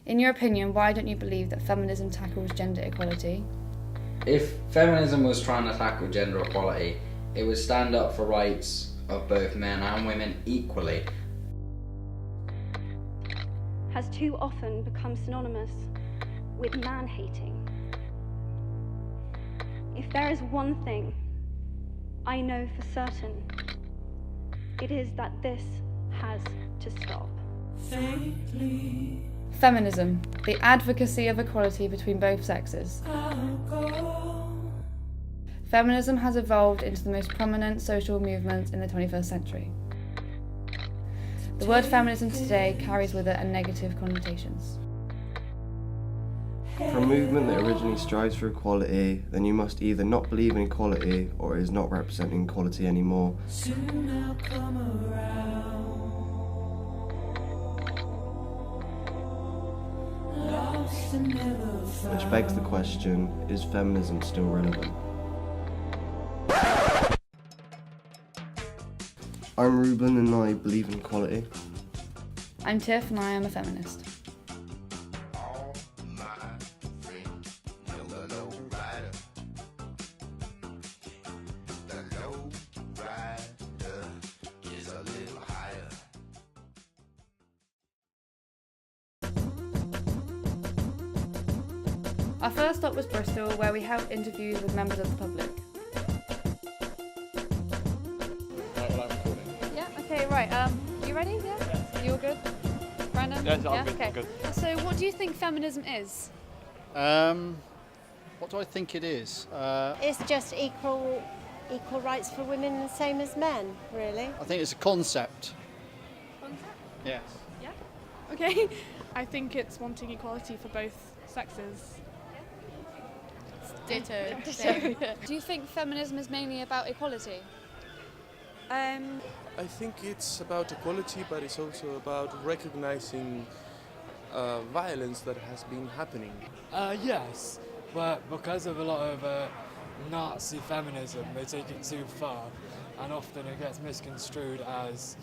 In your opinion, why don't you believe that feminism tackles gender equality? If feminism was trying to tackle gender equality, it would stand up for rights of both men and women equally. Has too often become synonymous with man-hating. If there is one thing I know for certain, it is that this has to stop. Feminism, the advocacy of equality between both sexes. Feminism has evolved into the most prominent social movement in the 21st century. The word feminism today carries with it a negative connotations. For a movement that originally strives for equality, then you must either not believe in equality or it is not representing equality anymore. Which begs the question, is feminism still relevant? I'm Ruben and I believe in equality. I'm Tiff and I am a feminist. Our first stop was Bristol, where we held interviews with members of the public. Yeah, okay, right. You ready? Yeah? You all good? Brandon? Yes, I'm yeah? good. Okay. I'm good. So what do you think feminism is? What do I think it is? It's just equal rights for women, the same as men, really. I think it's a concept. Concept? Yes. Yeah. Okay. I think it's wanting equality for both sexes. Ditto. Do you think feminism is mainly about equality? I think it's about equality, but it's also about recognizing violence that has been happening. Yes, but because of a lot of Nazi feminism, they take it too far, and often it gets misconstrued as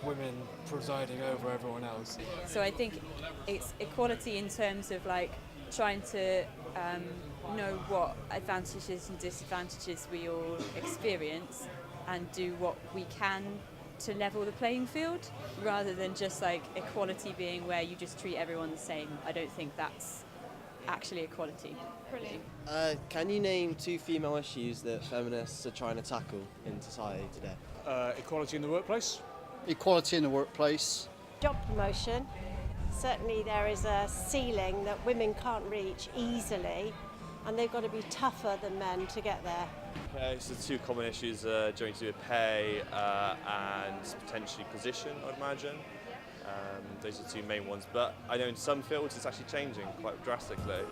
women presiding over everyone else. So I think it's equality in terms of like trying to know what advantages and disadvantages we all experience and do what we can to level the playing field, rather than just like equality being where you just treat everyone the same. I don't think that's actually equality. Brilliant. Can you name 2 female issues that feminists are trying to tackle in society today? Equality in the workplace. Equality in the workplace. Job promotion. Certainly there is a ceiling that women can't reach easily, and they've got to be tougher than men to get there. Okay, so 2 common issues during to do with pay and potentially position, I'd imagine. Those are 2 main ones, but I know in some fields it's actually changing quite drastically.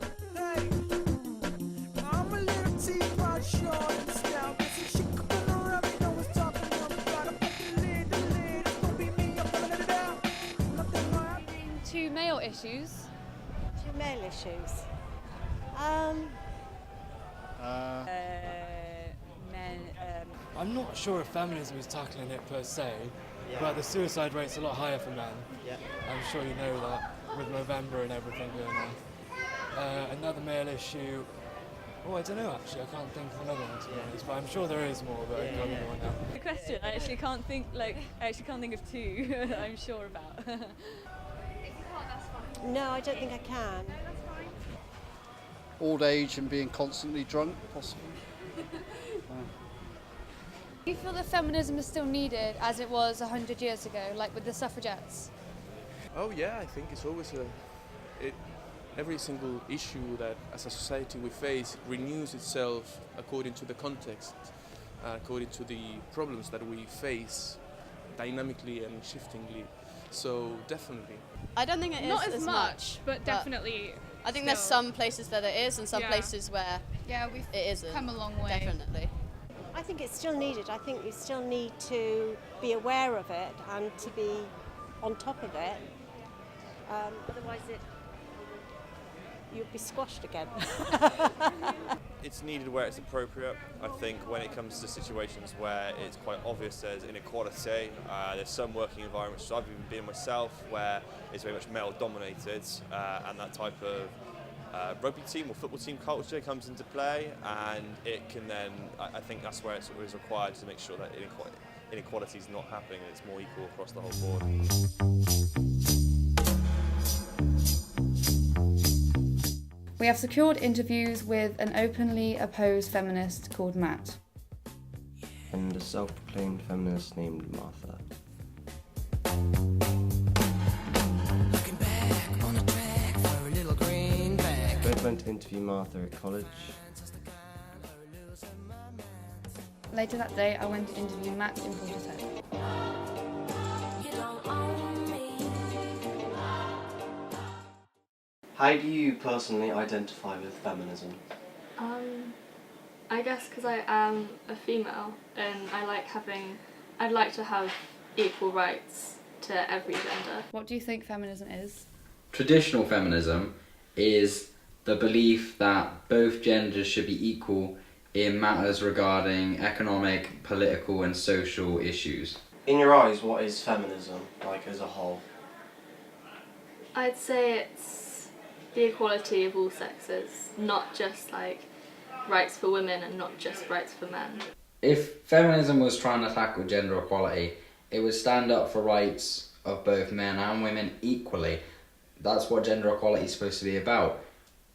Two male issues. 2 male issues. Men. I'm not sure if feminism is tackling it per se, but the suicide rate's a lot higher for men. Yeah. I'm sure you know that, with November and everything going on. Another male issue, I don't know actually, I can't think of another one to be honest, but I'm sure there is more, but I can't think of one now. Good question. I actually can't think of 2 that I'm sure about. No, I don't think I can. Old age and being constantly drunk, possibly. Do you feel that feminism is still needed as it was 100 years ago, like with the suffragettes? Oh yeah, I think it's always every single issue that as a society we face renews itself according to the context, according to the problems that we face dynamically and shiftingly. So definitely. I don't think it is Not as much, but definitely. I think there's some places that it is and some places where we've it isn't. come a long way. Definitely. I think it's still needed. I think you still need to be aware of it and to be on top of it. Otherwise you'll be squashed again. it's needed where it's appropriate. I think when it comes to situations where it's quite obvious there's inequality, there's some working environments, I've even been myself, where it's very much male dominated, and that type of rugby team or football team culture comes into play, and it can then, I think that's where it's always required to make sure that inequality is not happening and it's more equal across the whole board. We have secured interviews with an openly opposed feminist called Matt. And a self-proclaimed feminist named Martha. Both went to interview Martha at college. Later that day, I went to interview Matt in Portishead. How do you personally identify with feminism? I guess because I am a female and I'd like to have equal rights to every gender. What do you think feminism is? Traditional feminism is the belief that both genders should be equal in matters regarding economic, political and social issues. In your eyes, what is feminism, like as a whole? I'd say it's the equality of all sexes, not just like rights for women and not just rights for men. If feminism was trying to tackle gender equality, it would stand up for rights of both men and women equally. That's what gender equality is supposed to be about.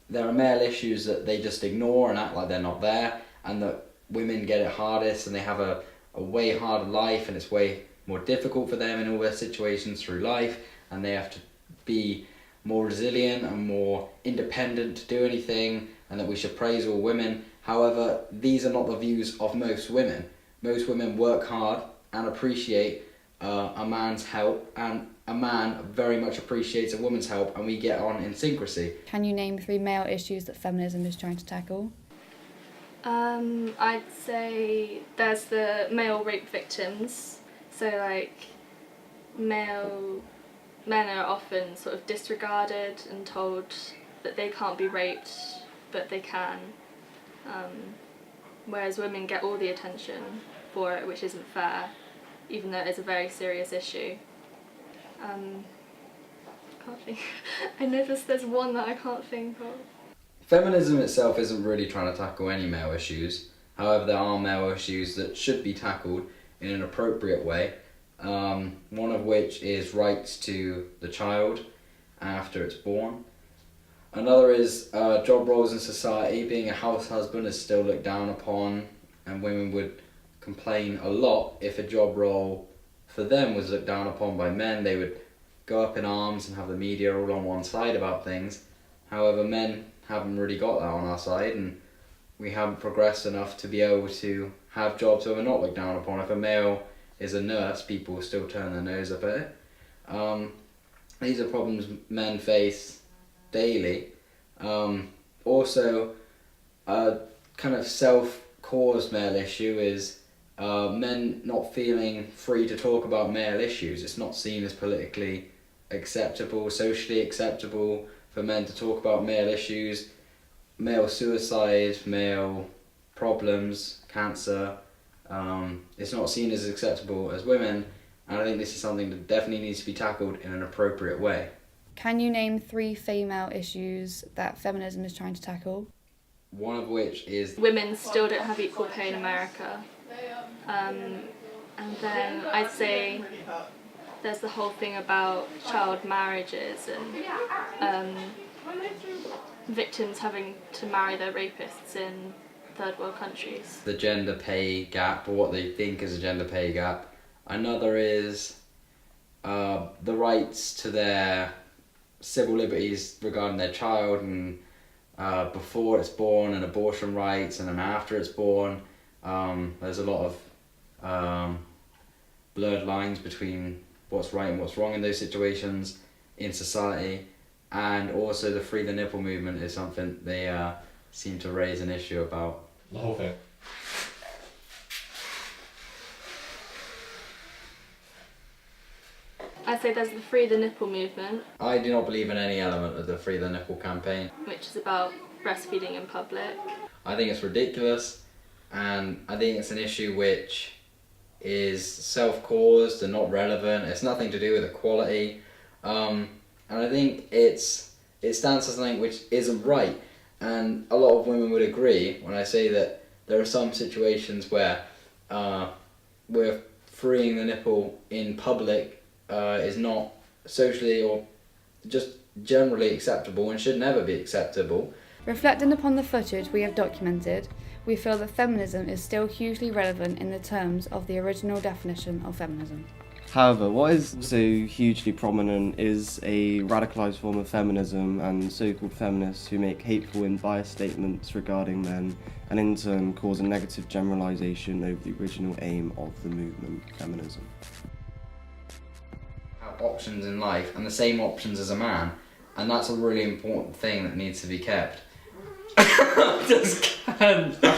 There are male issues that they just ignore and act like they're not there, and that women get it hardest and they have a way harder life and it's way more difficult for them in all their situations through life, and they have to be more resilient and more independent to do anything, and that we should praise all women. However, these are not the views of most women. Most women work hard and appreciate a man's help, and a man very much appreciates a woman's help, and we get on in syncrecy. Can you name 3 male issues that feminism is trying to tackle? I'd say there's the male rape victims. So like men are often sort of disregarded and told that they can't be raped, but they can. Whereas women get all the attention for it, which isn't fair, even though it's a very serious issue. Can't think. I know there's one that I can't think of. Feminism itself isn't really trying to tackle any male issues. However, there are male issues that should be tackled in an appropriate way. One of which is rights to the child after it's born. Another is job roles in society. Being a house husband is still looked down upon, and women would complain a lot if a job role for them was looked down upon by men. They would go up in arms and have the media all on one side about things. However, men haven't really got that on our side, and we haven't progressed enough to be able to have jobs that we're not looked down upon. If a male is a nurse, people still turn their nose up at it. These are problems men face daily. Also, a kind of self-caused male issue is men not feeling free to talk about male issues. It's not seen as politically acceptable, socially acceptable for men to talk about male issues, male suicide, male problems, cancer. It's not seen as acceptable as women, and I think this is something that definitely needs to be tackled in an appropriate way. Can you name 3 female issues that feminism is trying to tackle? One of which is Women still don't have equal pay in America. And then I'd say there's the whole thing about child marriages and victims having to marry their rapists in third world countries. the gender pay gap, or what they think is a gender pay gap. Another is the rights to their civil liberties regarding their child, and before it's born, and abortion rights, and then after it's born. There's a lot of blurred lines between what's right and what's wrong in those situations in society. And also the Free the Nipple movement is something they seem to raise an issue about. The whole thing. I'd say there's the Free the Nipple movement, I do not believe in any element of the Free the Nipple campaign. which is about breastfeeding in public. I think it's ridiculous, and I think it's an issue which is self-caused and not relevant. It's nothing to do with equality, and I think it stands for something which isn't right. And a lot of women would agree when I say that there are some situations where we're freeing the nipple in public is not socially or just generally acceptable and should never be acceptable. Reflecting upon the footage we have documented, we feel that feminism is still hugely relevant in the terms of the original definition of feminism. However, what is also hugely prominent is a radicalised form of feminism and so-called feminists who make hateful and biased statements regarding men and in turn cause a negative generalisation over the original aim of the movement, feminism. Have options in life and the same options as a man, and that's a really important thing that needs to be kept. Just can't.